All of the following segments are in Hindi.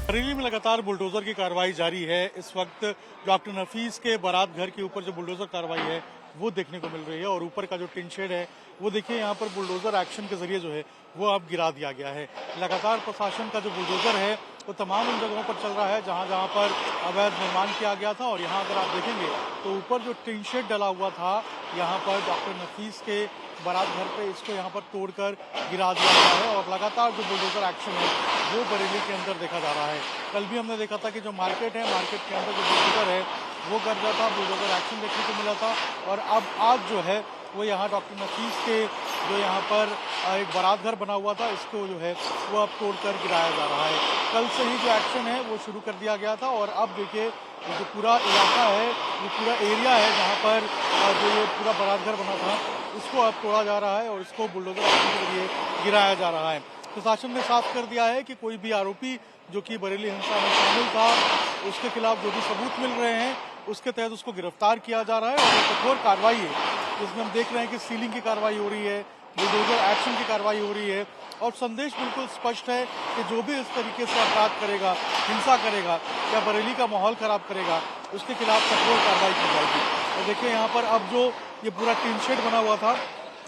बरेली में लगातार बुलडोजर की कार्रवाई जारी है। इस वक्त डॉक्टर नफीस के बारात घर के ऊपर जो बुलडोजर कार्रवाई है वो देखने को मिल रही है और ऊपर का जो टिन शेड है वो देखिए यहाँ पर बुलडोजर एक्शन के जरिए जो है वो अब गिरा दिया गया है। लगातार प्रशासन का जो बुलडोजर है वो तमाम उन जगहों पर चल रहा है जहाँ जहाँ पर अवैध निर्माण किया गया था और यहाँ अगर आप देखेंगे तो ऊपर जो टिन शेड डला हुआ था यहाँ पर डॉक्टर नफीस के बारात घर पे इसको यहाँ पर तोड़कर गिरा दिया गया है और लगातार जो बुलडोजर एक्शन है वो बरेली के अंदर देखा जा रहा है। कल भी हमने देखा था कि जो मार्केट है, मार्केट के अंदर जो बुलडोजर है वो कर रहा था, बुलडोजर एक्शन देखने को मिला था और अब आज जो है वो यहाँ डॉक्टर नफीस के जो यहाँ पर एक बारात घर बना हुआ था इसको जो है वो अब तोड़कर गिराया जा रहा है। कल से ही जो एक्शन है वो शुरू कर दिया गया था और अब देखिए जो पूरा इलाका है, ये पूरा एरिया है जहाँ पर जो ये पूरा बारात घर बना था इसको अब तोड़ा जा रहा है और इसको बुलडोजर एक्शन के जरिए गिराया जा रहा है। प्रशासन ने साफ कर दिया है कि कोई भी आरोपी जो कि बरेली हिंसा में शामिल था उसके खिलाफ जो भी सबूत मिल रहे हैं उसके तहत उसको गिरफ्तार किया जा रहा है और एक कठोर कार्रवाई है जिसमें हम देख रहे हैं कि सीलिंग की कार्रवाई हो रही है, बुलडोजर एक्शन की कार्रवाई हो रही है और संदेश बिल्कुल स्पष्ट है कि जो भी इस तरीके से अपराध करेगा, हिंसा करेगा या बरेली का माहौल खराब करेगा उसके खिलाफ कठोर कार्रवाई की जाएगी। और देखिए यहाँ पर अब जो ये पूरा टीन शेड बना हुआ था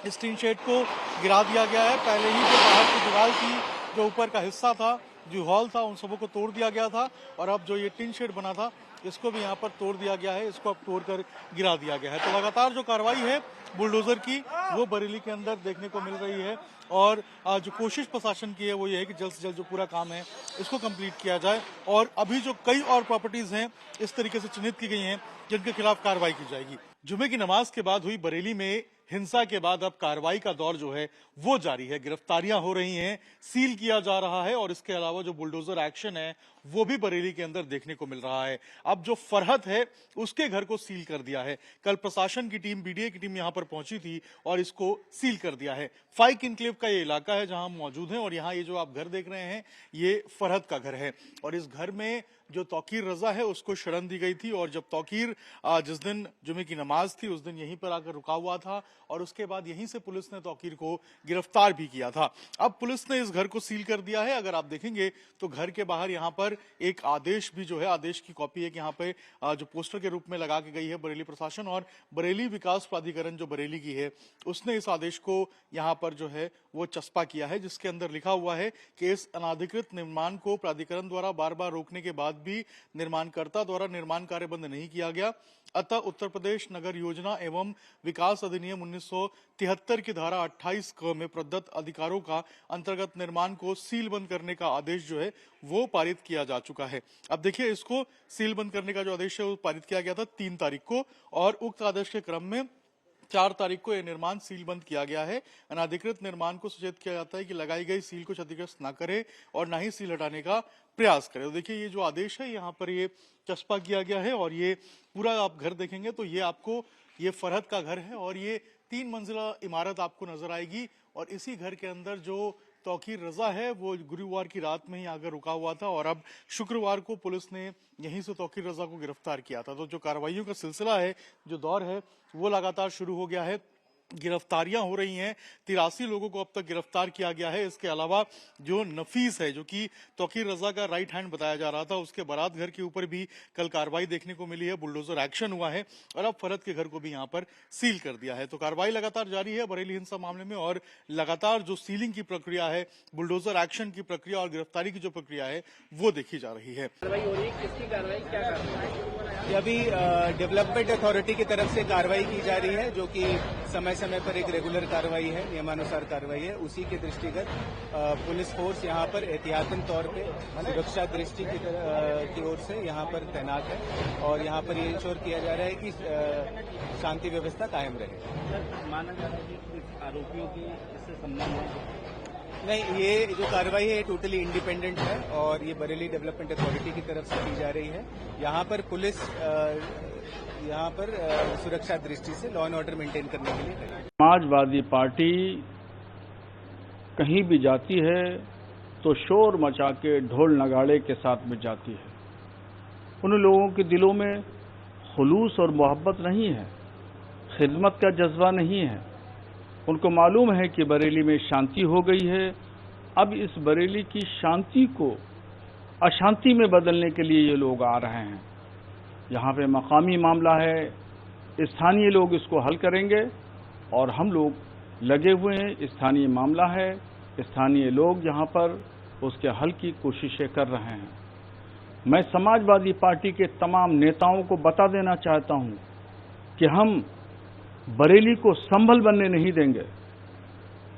इस टीन शेड को गिरा दिया गया है। पहले ही जो बाहर की दीवार थी, जो ऊपर का हिस्सा था, जो हॉल था, उन सबों को तोड़ दिया गया था और अब जो ये टीन शेड बना था इसको भी यहाँ पर तोड़ दिया गया है, इसको अब तोड़कर गिरा दिया गया है। तो लगातार जो कार्रवाई है बुलडोजर की वो बरेली के अंदर देखने को मिल रही है और जो कोशिश प्रशासन की है वो ये है कि जल्द से जल्द जो पूरा काम है इसको कंप्लीट किया जाए और अभी जो कई और प्रॉपर्टीज हैं इस तरीके से चिन्हित की गई हैं जिनके खिलाफ कार्रवाई की जाएगी। जुमे की नमाज के बाद हुई बरेली में हिंसा के बाद अब कार्रवाई का दौर जो है वो जारी है। गिरफ्तारियां हो रही हैं, सील किया जा रहा है और इसके अलावा जो बुलडोजर एक्शन है वो भी बरेली के अंदर देखने को मिल रहा है। अब जो फरहत है उसके घर को सील कर दिया है। कल प्रशासन की टीम, बीडीए की टीम यहां पर पहुंची थी और इसको सील कर दिया है। फाइक इनक्लेव का ये इलाका है जहां हम मौजूद हैं और यहाँ ये जो आप घर देख रहे हैं ये फरहत का घर है और इस घर में जो तौकीर रजा है उसको शरण दी गई थी और जब तौकीर जिस दिन जुमे की नमाज थी उस दिन यहीं पर आकर रुका हुआ था और उसके बाद यहीं से पुलिस ने तौकीर को गिरफ्तार भी किया था। अब पुलिस ने इस घर को सील कर दिया है। अगर आप देखेंगे तो घर के बाहर यहाँ पर एक आदेश भी जो है, आदेश की कॉपी एक यहाँ पे जो पोस्टर के रूप में लगा के गई है बरेली प्रशासन और बरेली विकास प्राधिकरण जो बरेली की है उसने इस आदेश को यहाँ पर जो है वो चस्पा किया है जिसके अंदर लिखा हुआ है कि इस अनाधिकृत निर्माण को प्राधिकरण द्वारा बार बार रोकने के बाद भी निर्माणकर्ता द्वारा निर्माण कार्य बंद नहीं किया गया, अतः उत्तर प्रदेश नगर योजना एवं विकास अधिनियम 1973 की धारा 28 क में प्रदत्त अधिकारों का अंतर्गत निर्माण को सील बंद करने का आदेश जो है वो पारित किया जा चुका है। अब देखिए इसको सील बंद करने का जो आदेश है वो पारित किया गया था 3 तारीख को और उक्त आदेश के क्रम में 4 तारीख को यह निर्माण सील बंद किया गया है। अनाधिकृत निर्माण को सचेत किया जाता है कि लगाई गई सील को क्षतिग्रस्त न करे और न ही सील हटाने का प्रयास करे। तो देखिए ये जो आदेश है यहाँ पर ये चस्पा किया गया है और ये पूरा आप घर देखेंगे तो ये आपको ये फरहत का घर है और ये 3 मंजिला इमारत आपको नजर आएगी और इसी घर के अंदर जो तौकीर रजा है वो गुरुवार की रात में ही आकर रुका हुआ था और अब शुक्रवार को पुलिस ने यहीं से तौकीर रजा को गिरफ्तार किया था। तो जो कार्रवाइयों का सिलसिला है, जो दौर है वो लगातार शुरू हो गया है। गिरफ्तारियां हो रही हैं, 83 लोगों को अब तक गिरफ्तार किया गया है। इसके अलावा जो नफीस है जो कि तौकीर रजा का राइट हैंड बताया जा रहा था उसके बारात घर के ऊपर भी कल कार्रवाई देखने को मिली है, बुलडोजर एक्शन हुआ है और अब फरहत के घर को भी यहाँ पर सील कर दिया है। तो कार्रवाई लगातार जारी है बरेली हिंसा मामले में और लगातार जो सीलिंग की प्रक्रिया है, बुलडोजर एक्शन की प्रक्रिया और गिरफ्तारी की जो प्रक्रिया है वो देखी जा रही है। कार्रवाई हो रही है, किसकी कार्रवाई, क्या कार्रवाई? अभी डेवलपमेंट अथॉरिटी की तरफ से कार्रवाई की जा रही है जो कि समय समय पर एक रेगुलर कार्रवाई है, नियमानुसार कार्रवाई है। उसी के दृष्टिगत पुलिस फोर्स यहाँ पर एहतियातन तौर पे सुरक्षा दृष्टि की ओर से यहाँ पर तैनात है और यहाँ पर ये इंश्योर किया जा रहा है कि शांति व्यवस्था कायम रहे। माना जा रहा है कि आरोपियों की इससे संबंध है? नहीं, ये जो कार्रवाई है टोटली इंडिपेंडेंट है और ये बरेली डेवलपमेंट अथॉरिटी की तरफ से की जा रही है। यहाँ पर पुलिस यहाँ पर सुरक्षा दृष्टि से लॉ एंड ऑर्डर मेंटेन करने के लिए है। समाजवादी पार्टी कहीं भी जाती है तो शोर मचा के ढोल नगाड़े के साथ में जाती है। उन लोगों के दिलों में खुलूस और मोहब्बत नहीं है, खिदमत का जज्बा नहीं है। उनको मालूम है कि बरेली में शांति हो गई है। अब इस बरेली की शांति को अशांति में बदलने के लिए ये लोग आ रहे हैं। यहाँ पे मकामी मामला है, स्थानीय लोग इसको हल करेंगे और हम लोग लगे हुए हैं। स्थानीय मामला है, स्थानीय लोग यहाँ पर उसके हल की कोशिशें कर रहे हैं। मैं समाजवादी पार्टी के तमाम नेताओं को बता देना चाहता हूँ कि हम बरेली को संभल बनने नहीं देंगे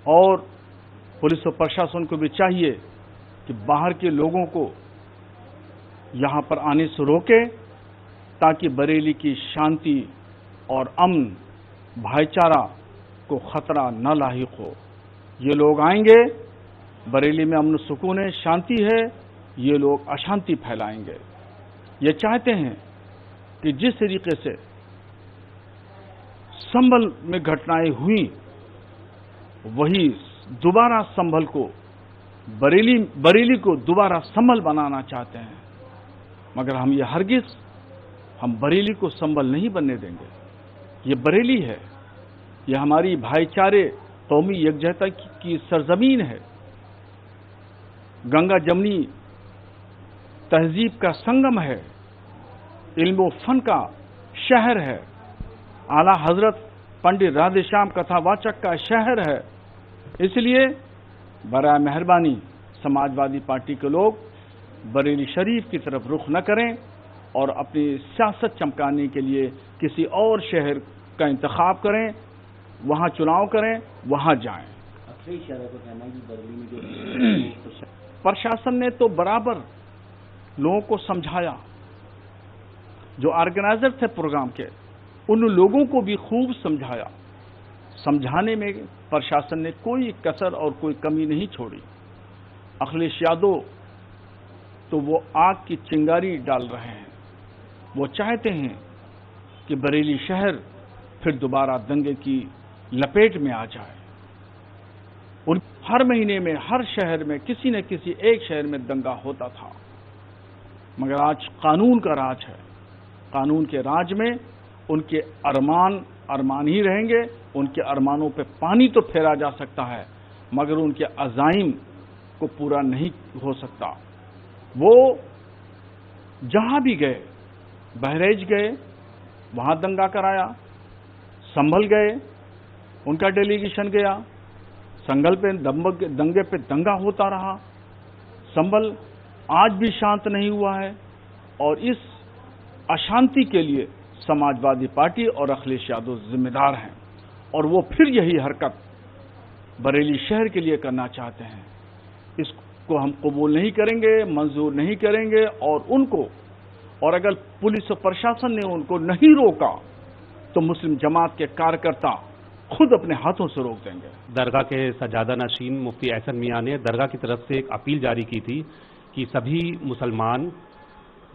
और पुलिस और प्रशासन को भी चाहिए कि बाहर के लोगों को यहाँ पर आने से रोके, ताकि बरेली की शांति और अमन भाईचारा को खतरा न लाहिक हो। ये लोग आएंगे, बरेली में अमन सुकून है, शांति है, ये लोग अशांति फैलाएंगे। ये चाहते हैं कि जिस तरीके से संभल में घटनाएं हुई, वही दोबारा संभल को बरेली को दोबारा संभल बनाना चाहते हैं, मगर हम ये हरगिज हम बरेली को संभल नहीं बनने देंगे। ये बरेली है, ये हमारी भाईचारे कौमी यकजहता की सरजमीन है, गंगा जमनी तहजीब का संगम है, इल्म फन का शहर है, आला हजरत पंडित राधेश्याम कथावाचक का शहर है। इसलिए बराए मेहरबानी समाजवादी पार्टी के लोग बरेली शरीफ की तरफ रुख न करें और अपनी सियासत चमकाने के लिए किसी और शहर का इंतखाब करें, वहां चुनाव करें, वहां जाएं। अखिलेश यादव का कहना है कि बरेली में जो प्रशासन ने तो बराबर लोगों को समझाया, जो ऑर्गेनाइजर थे प्रोग्राम के उन लोगों को भी खूब समझाया। समझाने में प्रशासन ने कोई कसर और कोई कमी नहीं छोड़ी। अखिलेश यादव तो वो आग की चिंगारी डाल रहे हैं। वो चाहते हैं कि बरेली शहर फिर दोबारा दंगे की लपेट में आ जाए। उन हर महीने में हर शहर में किसी न किसी एक शहर में दंगा होता था, मगर आज कानून का राज है। कानून के राज में उनके अरमान ही रहेंगे। उनके अरमानों पे पानी तो फेरा जा सकता है, मगर उनके अज़ाइम को पूरा नहीं हो सकता। वो जहां भी गए, बहरेज गए, वहां दंगा कराया, संभल गए, उनका डेलीगेशन गया, संगल पे दंगे पे दंगा होता रहा। संभल आज भी शांत नहीं हुआ है और इस अशांति के लिए समाजवादी पार्टी और अखिलेश यादव जिम्मेदार हैं और वो फिर यही हरकत बरेली शहर के लिए करना चाहते हैं। इसको हम कबूल नहीं करेंगे, मंजूर नहीं करेंगे और अगर पुलिस और प्रशासन ने उनको नहीं रोका तो मुस्लिम जमात के कार्यकर्ता खुद अपने हाथों से रोक देंगे। दरगाह के सजादा नशीन मुफ्ती एहसन मियां ने दरगाह की तरफ से एक अपील जारी की थी कि सभी मुसलमान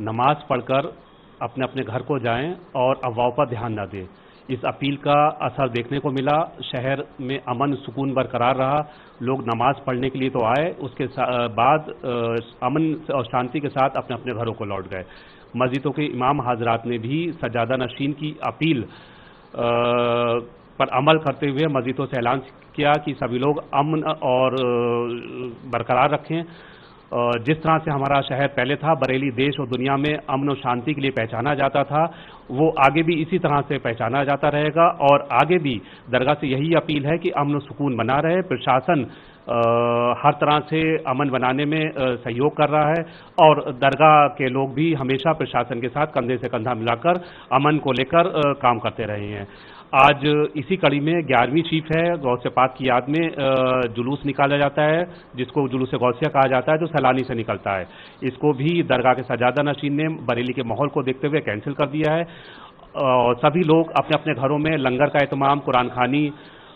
नमाज पढ़कर अपने अपने घर को जाएं और अफवाहों पर ध्यान न दें। इस अपील का असर देखने को मिला। शहर में अमन सुकून बरकरार रहा। लोग नमाज पढ़ने के लिए तो आए, उसके बाद अमन और शांति के साथ अपने अपने घरों को लौट गए। मस्जिदों के इमाम हजरात ने भी सजादा नशीन की अपील पर अमल करते हुए मस्जिदों से ऐलान किया कि सभी लोग अमन और बरकरार रखें। जिस तरह से हमारा शहर पहले था, बरेली देश और दुनिया में अमन और शांति के लिए पहचाना जाता था, वो आगे भी इसी तरह से पहचाना जाता रहेगा। और आगे भी दरगाह से यही अपील है कि अमन और सुकून बना रहे। प्रशासन हर तरह से अमन बनाने में सहयोग कर रहा है और दरगाह के लोग भी हमेशा प्रशासन के साथ कंधे से कंधा मिलाकर अमन को लेकर काम करते रहे हैं। आज इसी कड़ी में 11वीं चीफ है, गौसे पाक की याद में जुलूस निकाला जाता है, जिसको जुलूस गौसिया कहा जाता है, जो सैलानी से निकलता है। इसको भी दरगाह के सजादा नशीन ने बरेली के माहौल को देखते हुए कैंसिल कर दिया है और सभी लोग अपने अपने घरों में लंगर का एहतमाम, कुरान खानी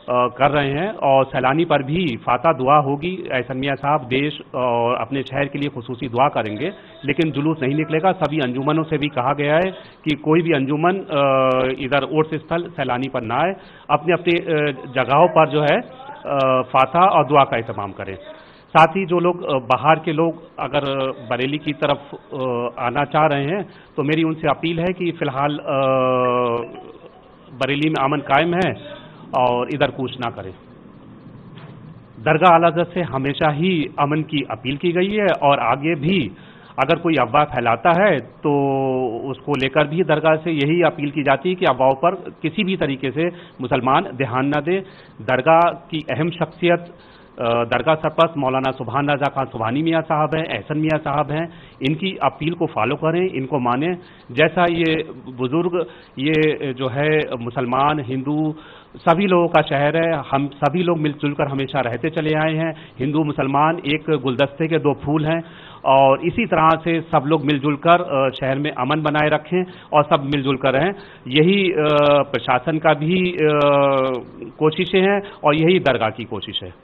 कर रहे हैं और सैलानी पर भी फाता दुआ होगी। एहसन मियां साहब देश और अपने शहर के लिए खुसूसी दुआ करेंगे, लेकिन जुलूस नहीं निकलेगा। सभी अंजुमनों से भी कहा गया है कि कोई भी अंजुमन इधर उर्स स्थल सैलानी पर ना आए, अपने अपने जगहों पर जो है फाता और दुआ का एहतमाम करें। साथ ही जो लोग बाहर के लोग अगर बरेली की तरफ आना चाह रहे हैं तो मेरी उनसे अपील है कि फिलहाल बरेली में अमन कायम है और इधर कूच ना करें। दरगाह आला हज़रत से हमेशा ही अमन की अपील की गई है और आगे भी अगर कोई अफवाह फैलाता है तो उसको लेकर भी दरगाह से यही अपील की जाती है कि अफवाहों पर किसी भी तरीके से मुसलमान ध्यान न दे। दरगाह की अहम शख्सियत दरगाह सरपरस्त मौलाना सुभान रजा खान सुभानी मियाँ साहब हैं, एहसन मियाँ साहब हैं, इनकी अपील को फॉलो करें, इनको मानें। जैसा ये बुजुर्ग, ये जो है मुसलमान हिंदू सभी लोगों का शहर है, हम सभी लोग मिलजुल कर हमेशा रहते चले आए हैं। हिंदू मुसलमान एक गुलदस्ते के दो फूल हैं और इसी तरह से सब लोग मिलजुल कर शहर में अमन बनाए रखें और सब मिलजुल कर रहें। यही प्रशासन का भी कोशिशें हैं और यही दरगाह की कोशिश है।